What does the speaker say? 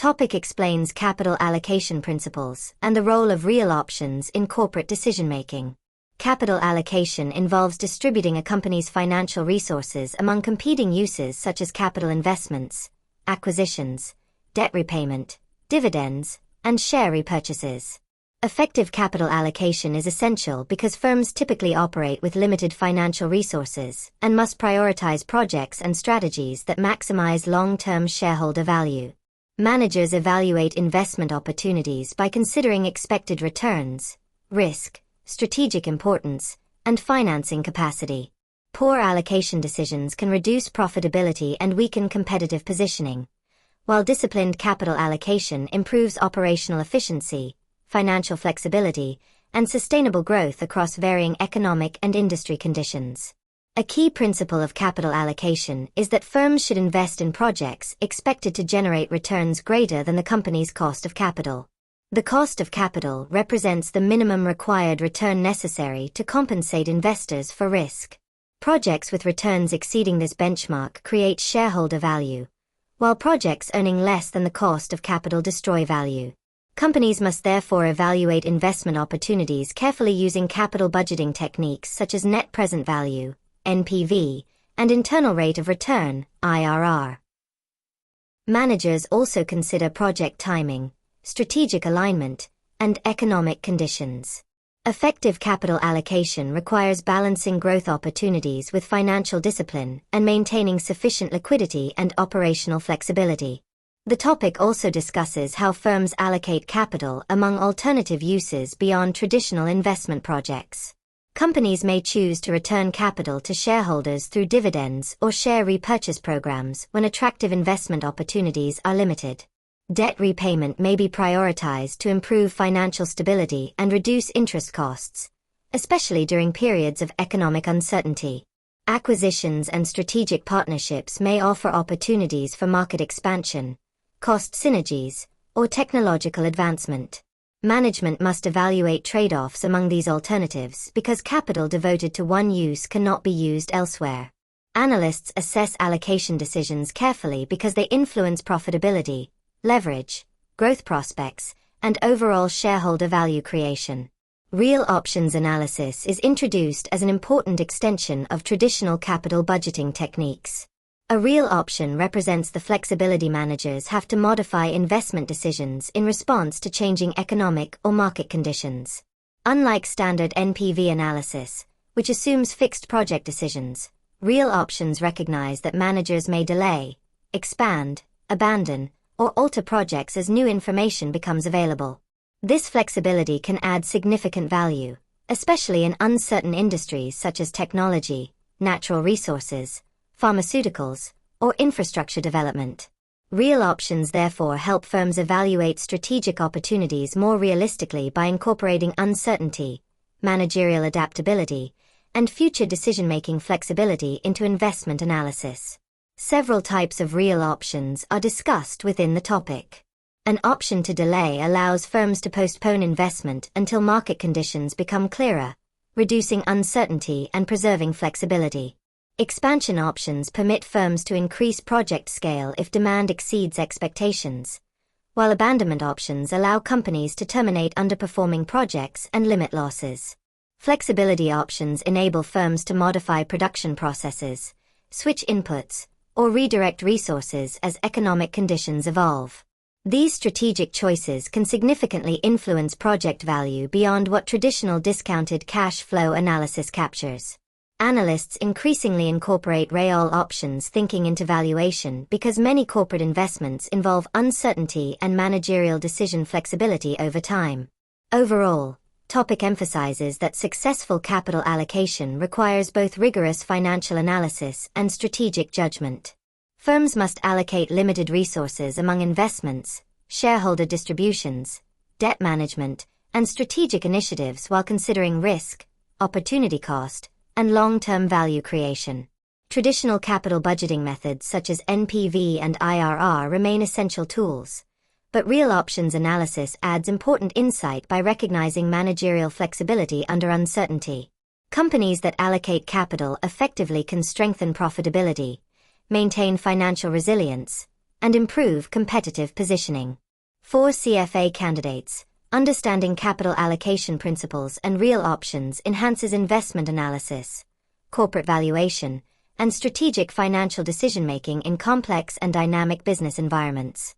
topic explains capital allocation principles and the role of real options in corporate decision-making. Capital allocation involves distributing a company's financial resources among competing uses such as capital investments, acquisitions, debt repayment, dividends, and share repurchases. Effective capital allocation is essential because firms typically operate with limited financial resources and must prioritize projects and strategies that maximize long-term shareholder value. Managers evaluate investment opportunities by considering expected returns, risk, strategic importance, and financing capacity. Poor allocation decisions can reduce profitability and weaken competitive positioning, while disciplined capital allocation improves operational efficiency, financial flexibility, and sustainable growth across varying economic and industry conditions. A key principle of capital allocation is that firms should invest in projects expected to generate returns greater than the company's cost of capital. The cost of capital represents the minimum required return necessary to compensate investors for risk. Projects with returns exceeding this benchmark create shareholder value, while projects earning less than the cost of capital destroy value. Companies must therefore evaluate investment opportunities carefully using capital budgeting techniques such as net present value, NPV, and internal rate of return, IRR. Managers also consider project timing, strategic alignment, and economic conditions. Effective capital allocation requires balancing growth opportunities with financial discipline and maintaining sufficient liquidity and operational flexibility. The topic also discusses how firms allocate capital among alternative uses beyond traditional investment projects. Companies may choose to return capital to shareholders through dividends or share repurchase programs when attractive investment opportunities are limited. Debt repayment may be prioritized to improve financial stability and reduce interest costs, especially during periods of economic uncertainty. Acquisitions and strategic partnerships may offer opportunities for market expansion, cost synergies, or technological advancement. Management must evaluate trade-offs among these alternatives because capital devoted to one use cannot be used elsewhere. Analysts assess allocation decisions carefully because they influence profitability, leverage, growth prospects, and overall shareholder value creation. Real options analysis is introduced as an important extension of traditional capital budgeting techniques. A real option represents the flexibility managers have to modify investment decisions in response to changing economic or market conditions. Unlike standard NPV analysis, which assumes fixed project decisions, real options recognize that managers may delay, expand, abandon, or alter projects as new information becomes available. This flexibility can add significant value, especially in uncertain industries such as technology, natural resources, pharmaceuticals, or infrastructure development. Real options therefore help firms evaluate strategic opportunities more realistically by incorporating uncertainty, managerial adaptability, and future decision-making flexibility into investment analysis. Several types of real options are discussed within the topic. An option to delay allows firms to postpone investment until market conditions become clearer, reducing uncertainty and preserving flexibility. Expansion options permit firms to increase project scale if demand exceeds expectations, while abandonment options allow companies to terminate underperforming projects and limit losses. Flexibility options enable firms to modify production processes, switch inputs, or redirect resources as economic conditions evolve. These strategic choices can significantly influence project value beyond what traditional discounted cash flow analysis captures. Analysts increasingly incorporate real options thinking into valuation because many corporate investments involve uncertainty and managerial decision flexibility over time. Overall, topic emphasizes that successful capital allocation requires both rigorous financial analysis and strategic judgment. Firms must allocate limited resources among investments, shareholder distributions, debt management, and strategic initiatives while considering risk, opportunity cost, and long-term value creation. Traditional capital budgeting methods such as NPV and IRR remain essential tools, but real options analysis adds important insight by recognizing managerial flexibility under uncertainty. Companies that allocate capital effectively can strengthen profitability, maintain financial resilience, and improve competitive positioning. For CFA candidates, understanding capital allocation principles and real options enhances investment analysis, corporate valuation, and strategic financial decision-making in complex and dynamic business environments.